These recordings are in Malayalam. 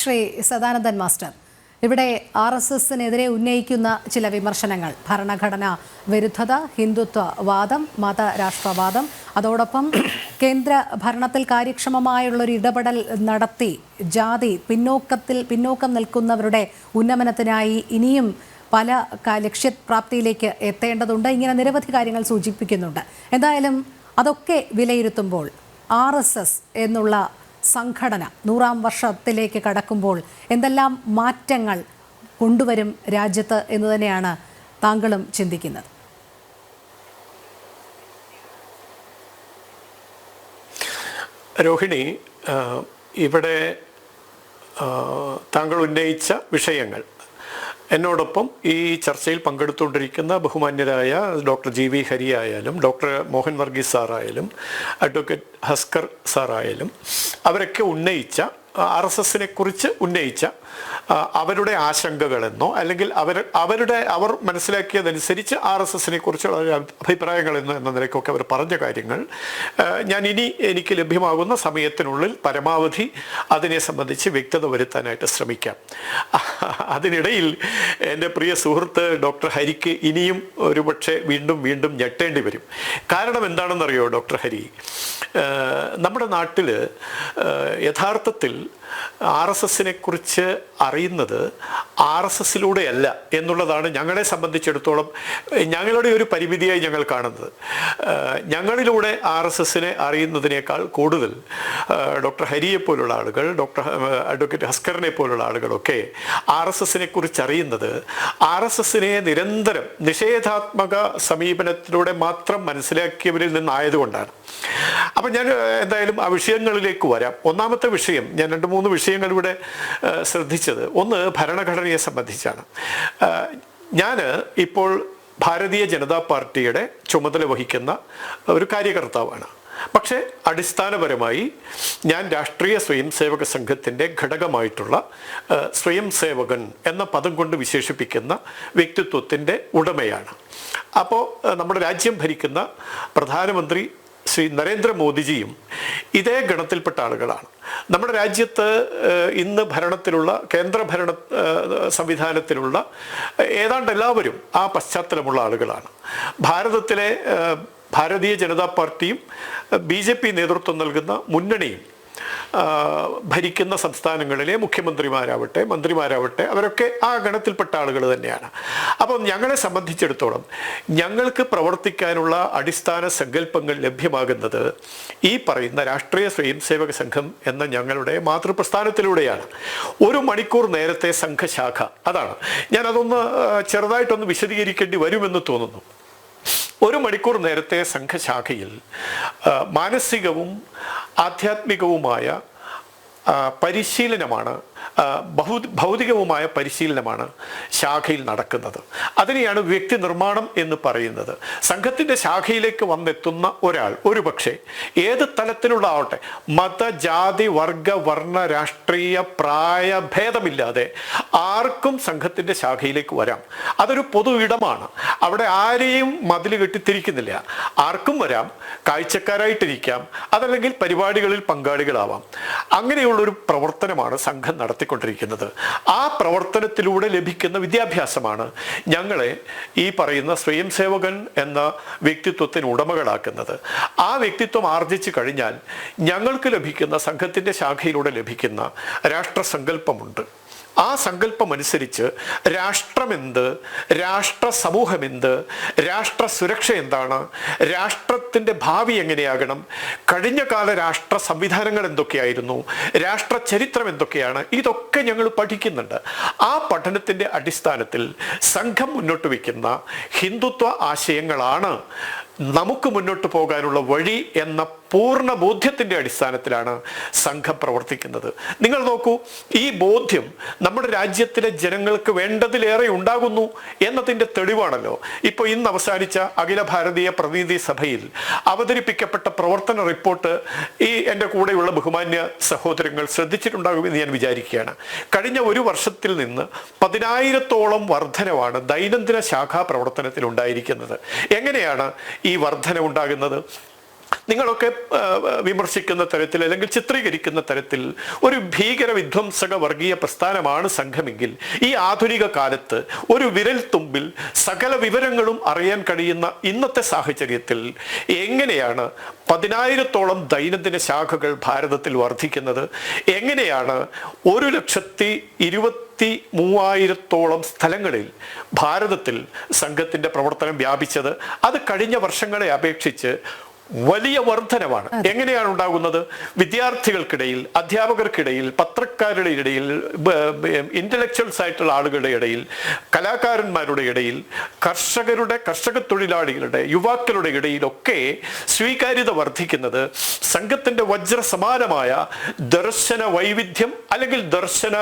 ശ്രീ സദാനന്ദൻ മാസ്റ്റർ, ഇവിടെ RSSനെതിരെ ഉന്നയിക്കുന്ന ചില വിമർശനങ്ങൾ ഭരണഘടനാ വിരുദ്ധത, ഹിന്ദുത്വവാദം, മതരാഷ്ട്രവാദം, അതോടൊപ്പം കേന്ദ്ര ഭരണത്തിൽ കാര്യക്ഷമമായുള്ളൊരു ഇടപെടൽ നടത്തി ജാതി പിന്നോക്കം നിൽക്കുന്നവരുടെ ഉന്നമനത്തിനായി ഇനിയും പല ലക്ഷ്യപ്രാപ്തിയിലേക്ക് എത്തേണ്ടതുണ്ട്. ഇങ്ങനെ നിരവധി കാര്യങ്ങൾ സൂചിപ്പിക്കുന്നുണ്ട്. എന്തായാലും അതൊക്കെ വിലയിരുത്തുമ്പോൾ RSS എന്നുള്ള സംഘടന 100-ാം വർഷത്തിലേക്ക് കടക്കുമ്പോൾ എന്തെല്ലാം മാറ്റങ്ങൾ കൊണ്ടുവരും രാജ്യത്ത് എന്ന് തന്നെയാണ് താങ്കളും ചിന്തിക്കുന്നത്? രോഹിണി, ഇവിടെ താങ്കൾ ഉന്നയിച്ച വിഷയങ്ങൾ എന്നോടൊപ്പം ഈ ചർച്ചയിൽ പങ്കെടുത്തുകൊണ്ടിരിക്കുന്ന ബഹുമാന്യരായ ഡോക്ടർ GV ഹരി ആയാലും ഡോക്ടർ മോഹൻ വർഗീസ് സാറായാലും അഡ്വക്കേറ്റ് ഹസ്കർ സാറായാലും അവരൊക്കെ ഉന്നയിച്ച RSSനെ കുറിച്ച് ഉന്നയിച്ച അവരുടെ ആശങ്കകളെന്നോ അല്ലെങ്കിൽ അവർ മനസ്സിലാക്കിയതനുസരിച്ച് RSSനെ കുറിച്ചുള്ള അഭിപ്രായങ്ങളെന്നോ എന്ന നിലയ്ക്കൊക്കെ അവർ പറഞ്ഞ കാര്യങ്ങൾ ഞാൻ എനിക്ക് ലഭ്യമാകുന്ന സമയത്തിനുള്ളിൽ പരമാവധി അതിനെ സംബന്ധിച്ച് വ്യക്തത വരുത്താനായിട്ട് ശ്രമിക്കാം. അതിനിടയിൽ എൻ്റെ പ്രിയ സുഹൃത്ത് ഡോക്ടർ ഹരിക്ക് ഇനിയും ഒരുപക്ഷെ വീണ്ടും ഞെട്ടേണ്ടി വരും. കാരണം എന്താണെന്നറിയോ ഡോക്ടർ ഹരി, നമ്മുടെ നാട്ടിൽ യഥാർത്ഥത്തിൽ RSSനെ കുറിച്ച് അറിയുന്നത് RSSലൂടെയല്ല എന്നുള്ളതാണ് ഞങ്ങളെ സംബന്ധിച്ചിടത്തോളം ഞങ്ങളുടെ ഒരു പരിമിതിയായി ഞങ്ങൾ കാണുന്നത്. ഞങ്ങളിലൂടെ RSSനെ അറിയുന്നതിനേക്കാൾ കൂടുതൽ ഡോക്ടർ ഹരിയെ പോലുള്ള ആളുകൾ, ഡോക്ടർ അഡ്വക്കേറ്റ് ഹസ്കറിനെ പോലുള്ള ആളുകളൊക്കെ RSSനെ കുറിച്ച് അറിയുന്നത് RSSനെ നിരന്തരം നിഷേധാത്മക സമീപനത്തിലൂടെ മാത്രം മനസ്സിലാക്കിയവരിൽ നിന്നായതുകൊണ്ടാണ്. അപ്പം ഞാൻ എന്തായാലും ആ വിഷയങ്ങളിലേക്ക് വരാം. ഒന്നാമത്തെ വിഷയം, ഞാൻ 2-3 വിഷയങ്ങൾ ഇവിടെ ശ്രദ്ധിച്ചത്, ഒന്ന് ഭരണഘടനയെ സംബന്ധിച്ചാണ്. ഞാൻ ഇപ്പോൾ ഭാരതീയ ജനതാ പാർട്ടിയുടെ ചുമതല വഹിക്കുന്ന ഒരു കാര്യകർത്താവാണ്. പക്ഷേ അടിസ്ഥാനപരമായി ഞാൻ രാഷ്ട്രീയ സ്വയം സേവക സംഘത്തിൻ്റെ ഘടകമായിട്ടുള്ള സ്വയം സേവകൻ എന്ന പദം കൊണ്ട് വിശേഷിപ്പിക്കുന്ന വ്യക്തിത്വത്തിൻ്റെ ഉടമയാണ്. അപ്പോൾ നമ്മുടെ രാജ്യം ഭരിക്കുന്ന പ്രധാനമന്ത്രി ശ്രീ നരേന്ദ്രമോദിജിയും ഇതേ ഗണത്തിൽപ്പെട്ട ആളുകളാണ്. നമ്മുടെ രാജ്യത്ത് ഇന്ന് ഭരണത്തിലുള്ള കേന്ദ്രഭരണ സംവിധാനത്തിലുള്ള ഏതാണ്ട് എല്ലാവരും ആ പശ്ചാത്തലമുള്ള ആളുകളാണ്. ഭാരതത്തിലെ ഭാരതീയ ജനതാ പാർട്ടിയും BJP നേതൃത്വം നൽകുന്ന മുന്നണിയും ഭരിക്കുന്ന സംസ്ഥാനങ്ങളിലെ മുഖ്യമന്ത്രിമാരാവട്ടെ മന്ത്രിമാരാവട്ടെ അവരൊക്കെ ആ ഗണത്തിൽപ്പെട്ട ആളുകൾ തന്നെയാണ്. അപ്പം ഞങ്ങളെ സംബന്ധിച്ചിടത്തോളം ഞങ്ങൾക്ക് പ്രവർത്തിക്കാനുള്ള അടിസ്ഥാന സങ്കല്പങ്ങൾ ലഭ്യമാകുന്നത് ഈ പറയുന്ന രാഷ്ട്രീയ സ്വയം സേവക സംഘം എന്ന ഞങ്ങളുടെ മാതൃപ്രസ്ഥാനത്തിലൂടെയാണ്. 1 മണിക്കൂർ നേരത്തെ സംഘശാഖ, അതാണ് ഞാനതൊന്ന് ചെറുതായിട്ടൊന്ന് വിശദീകരിക്കേണ്ടി വരുമെന്ന് തോന്നുന്നു. 1 മണിക്കൂർ നേരത്തെ സംഘശാഖയിൽ മാനസികവും ആധ്യാത്മികവുമായ പരിശീലനമാണ്, ഭൗതികവുമായ പരിശീലനമാണ് ശാഖയിൽ നടക്കുന്നത്. അതിനെയാണ് വ്യക്തി നിർമ്മാണം എന്ന് പറയുന്നത്. സംഘത്തിൻ്റെ ശാഖയിലേക്ക് വന്നെത്തുന്ന ഒരാൾ ഒരുപക്ഷെ ഏത് തലത്തിലുള്ള ആവട്ടെ, മത, ജാതി, വർഗ, വർണ്ണ, രാഷ്ട്രീയ, പ്രായ ഭേദമില്ലാതെ ആർക്കും സംഘത്തിൻ്റെ ശാഖയിലേക്ക് വരാം. അതൊരു പൊതു ഇടമാണ്. അവിടെ ആരെയും മതിൽ കെട്ടിത്തിരിക്കുന്നില്ല. ആർക്കും വരാം, കാഴ്ചക്കാരായിട്ടിരിക്കാം, അതല്ലെങ്കിൽ പരിപാടികളിൽ പങ്കാളികളാവാം. അങ്ങനെയുള്ളൊരു പ്രവർത്തനമാണ് സംഘം നടത്തിക്കൊണ്ടിരിക്കുന്നത്. ആ പ്രവർത്തനത്തിലൂടെ ലഭിക്കുന്ന വിദ്യാഭ്യാസമാണ് ഞങ്ങളെ ഈ പറയുന്ന സ്വയം സേവകൻ എന്ന വ്യക്തിത്വത്തിന് ഉടമകളാക്കുന്നത്. ആ വ്യക്തിത്വം ആർജിച്ചു കഴിഞ്ഞാൽ ഞങ്ങൾക്ക് ലഭിക്കുന്ന സംഘത്തിൻ്റെ ശാഖയിലൂടെ ലഭിക്കുന്ന രാഷ്ട്രസങ്കല്പമുണ്ട്. ആ സങ്കല്പം അനുസരിച്ച് രാഷ്ട്രമെന്ത്, രാഷ്ട്ര സമൂഹമെന്ത്, രാഷ്ട്ര സുരക്ഷ എന്താണ്, രാഷ്ട്രത്തിൻ്റെ ഭാവി എങ്ങനെയാകണം, കഴിഞ്ഞ കാല രാഷ്ട്ര സംവിധാനങ്ങൾ എന്തൊക്കെയായിരുന്നു, രാഷ്ട്ര ചരിത്രം എന്തൊക്കെയാണ്, ഇതൊക്കെ ഞങ്ങൾ പഠിക്കുന്നുണ്ട്. ആ പഠനത്തിൻ്റെ അടിസ്ഥാനത്തിൽ സംഘം മുന്നോട്ട് വയ്ക്കുന്ന ഹിന്ദുത്വ ആശയങ്ങളാണ് നമുക്ക് മുന്നോട്ട് പോകാനുള്ള വഴി എന്ന പൂർണ്ണ ബോധ്യത്തിൻ്റെ അടിസ്ഥാനത്തിലാണ് സംഘം പ്രവർത്തിക്കുന്നത്. നിങ്ങൾ നോക്കൂ, ഈ ബോധ്യം നമ്മുടെ രാജ്യത്തിലെ ജനങ്ങൾക്ക് വേണ്ടതിലേറെ ഉണ്ടാകുന്നു എന്നതിൻ്റെ തെളിവാണല്ലോ ഇപ്പോൾ ഇന്ന് അവസാനിച്ച അഖില ഭാരതീയ പ്രതിനിധി സഭയിൽ അവതരിപ്പിക്കപ്പെട്ട പ്രവർത്തന റിപ്പോർട്ട്. ഈ എൻ്റെ കൂടെയുള്ള ബഹുമാന്യ സഹോദരങ്ങൾ ശ്രദ്ധിച്ചിട്ടുണ്ടാകുമെന്ന് ഞാൻ വിചാരിക്കുകയാണ്. കഴിഞ്ഞ 1 വർഷത്തിൽ നിന്ന് 10,000-ഓളം വർധനവാണ് ദൈനംദിന ശാഖാ പ്രവർത്തനത്തിൽ ഉണ്ടായിരിക്കുന്നത്. എങ്ങനെയാണ് ഈ വർധന ഉണ്ടാകുന്നത്? നിങ്ങളൊക്കെ വിമർശിക്കുന്ന തരത്തിൽ അല്ലെങ്കിൽ ചിത്രീകരിക്കുന്ന തരത്തിൽ ഒരു ഭീകര വിധ്വംസക വർഗീയ പ്രസ്ഥാനമാണ് സംഘമെങ്കിൽ ഈ ആധുനിക കാലത്ത് ഒരു വിരൽ തുമ്പിൽ സകല വിവരങ്ങളും അറിയാൻ കഴിയുന്ന ഇന്നത്തെ സാഹചര്യത്തിൽ എങ്ങനെയാണ് 10,000-ഓളം ദൈനംദിന ശാഖകൾ ഭാരതത്തിൽ വർദ്ധിക്കുന്നത്? എങ്ങനെയാണ് 1,23,000-ഓളം സ്ഥലങ്ങളിൽ ഭാരതത്തിൽ സംഘത്തിന്റെ പ്രവർത്തനം വ്യാപിച്ചത്? അത് കഴിഞ്ഞ വർഷങ്ങളെ അപേക്ഷിച്ച് വലിയ വർധനമാണ്. എങ്ങനെയാണ് ഉണ്ടാകുന്നത്? വിദ്യാർത്ഥികൾക്കിടയിൽ, അധ്യാപകർക്കിടയിൽ, പത്രക്കാരുടെ ഇടയിൽ, ഇന്റലക്ച്വൽസ് ആയിട്ടുള്ള ആളുകളുടെ ഇടയിൽ, കലാകാരന്മാരുടെ ഇടയിൽ, കർഷക തൊഴിലാളികളുടെ, യുവാക്കളുടെ ഇടയിലൊക്കെ സ്വീകാര്യത വർദ്ധിക്കുന്നത് സംഘത്തിന്റെ വജ്രസമാനമായ ദർശന വൈവിധ്യം അല്ലെങ്കിൽ ദർശന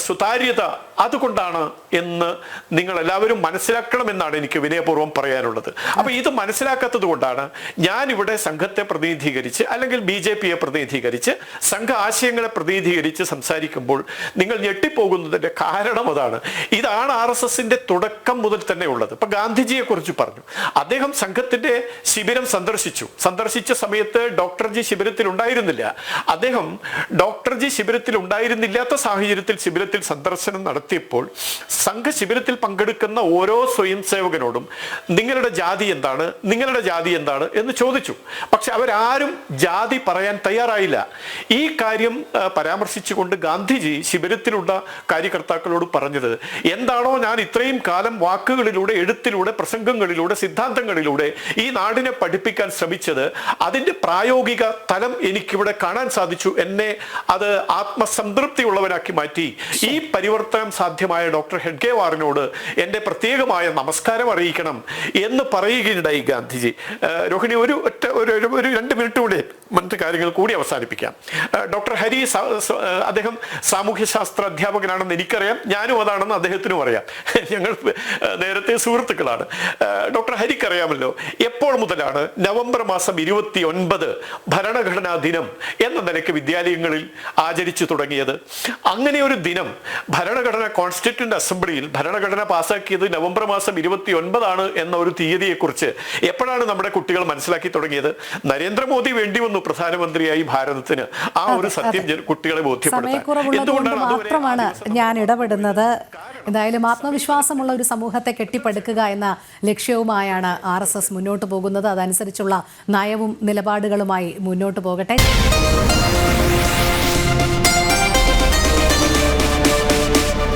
സുതാര്യത അതുകൊണ്ടാണ് എന്ന് നിങ്ങൾ എല്ലാവരും മനസ്സിലാക്കണമെന്നാണ് എനിക്ക് വിനയപൂർവ്വം പറയാനുള്ളത്. അപ്പൊ ഇത് മനസ്സിലാക്കാത്തത് കൊണ്ടാണ് ഞാൻ ഇവിടെ സംഘത്തെ പ്രതിനിധീകരിച്ച് അല്ലെങ്കിൽ BJPയെ പ്രതിനിധീകരിച്ച് സംഘ ആശയങ്ങളെ പ്രതിനിധീകരിച്ച് സംസാരിക്കുമ്പോൾ നിങ്ങൾ ഞെട്ടിപ്പോകുന്നതിന്റെ കാരണം അതാണ്. ഇതാണ് RSSന്റെ തുടക്കം മുതൽ തന്നെ ഉള്ളത്. ഇപ്പൊ ഗാന്ധിജിയെ കുറിച്ച് പറഞ്ഞു. അദ്ദേഹം സംഘത്തിന്റെ ശിബിരം സന്ദർശിച്ച സമയത്ത് ഡോക്ടർ ജി ശിബിരത്തിൽ ഉണ്ടായിരുന്നില്ല. അദ്ദേഹം ഡോക്ടർ ജി ശിബിരത്തിൽ ഉണ്ടായിരുന്നില്ലാത്ത സാഹചര്യത്തിൽ ശിബിരത്തിൽ സന്ദർശനം നടത്തിയപ്പോൾ സംഘ ശിബിരത്തിൽ പങ്കെടുക്കുന്ന ഓരോ സ്വയം സേവകനോടും നിങ്ങളുടെ ജാതി എന്താണ് എന്ന് ചോദിച്ചു. പക്ഷെ അവരാരും ജാതി പറയാൻ തയ്യാറായില്ല. ഈ കാര്യം പരാമർശിച്ചുകൊണ്ട് ഗാന്ധിജി ശിബിരത്തിലുള്ള കാര്യകർത്താക്കളോട് പറഞ്ഞത് എന്താണോ ഞാൻ ഇത്രയും കാലം വാക്കുകളിലൂടെ, എഴുത്തിലൂടെ, പ്രസംഗങ്ങളിലൂടെ, സിദ്ധാന്തങ്ങളിലൂടെ ഈ നാടിനെ പഠിപ്പിക്കാൻ ശ്രമിച്ചത് അതിന്റെ പ്രായോഗിക തലം എനിക്കിവിടെ കാണാൻ സാധിച്ചു. എന്നെ അത് ആത്മസംതൃപ്തിയുള്ളവനാക്കി മാറ്റി. ഈ പരിവർത്തനം സാധ്യമായ ഡോക്ടർ ഹെഡ്ഗേവാറിനോട് എൻ്റെ പ്രത്യേകമായ നമസ്കാരം അറിയിക്കണം എന്ന് പറയുകയുണ്ടായി ഗാന്ധിജി. രോഹിണി ഒരു 2 മിനിറ്റ് കൂടെ മറ്റു കാര്യങ്ങൾ കൂടി അവസാനിപ്പിക്കാം. ഡോക്ടർ ഹരി അദ്ദേഹം സാമൂഹ്യശാസ്ത്ര അധ്യാപകനാണെന്ന് എനിക്കറിയാം, ഞാനും അതാണെന്ന് അദ്ദേഹത്തിനും അറിയാം. ഞങ്ങൾ നേരത്തെ സുഹൃത്തുക്കളാണ്. ഡോക്ടർ ഹരിക്ക് അറിയാമല്ലോ എപ്പോൾ മുതലാണ് നവംബർ മാസം 29 ഭരണഘടനാ ദിനം എന്ന നിലയ്ക്ക് വിദ്യാലയങ്ങളിൽ ആചരിച്ചു തുടങ്ങിയത്. അങ്ങനെ ഒരു ദിനം ഭരണഘടന കോൺസ്റ്റിറ്റ്യൂന്റ് അസംബ്ലിയിൽ ഭരണഘടന പാസാക്കിയത് നവംബർ മാസം 29 എന്ന ഒരു തീയതിയെക്കുറിച്ച് എപ്പോഴാണ് നമ്മുടെ കുട്ടികൾ മനസ്സിലാക്കി തുടങ്ങിയത്? നരേന്ദ്രമോദി വേണ്ടി വന്നു പ്രധാനമന്ത്രിയായി ഭാരതത്തിന്. ആ ഒരു സത്യം കുട്ടികളെ ബോധ്യപ്പെടുത്താൻ മാത്രമാണ് ഞാൻ ഇടപെടുന്നത്. എന്തായാലും ആത്മവിശ്വാസമുള്ള ഒരു സമൂഹത്തെ കെട്ടിപ്പടുക്കുക എന്ന ലക്ഷ്യവുമായാണ് RSS മുന്നോട്ട് പോകുന്നത്. അതനുസരിച്ചുള്ള നയവും നിലപാടുകളുമായി മുന്നോട്ട് പോകട്ടെ.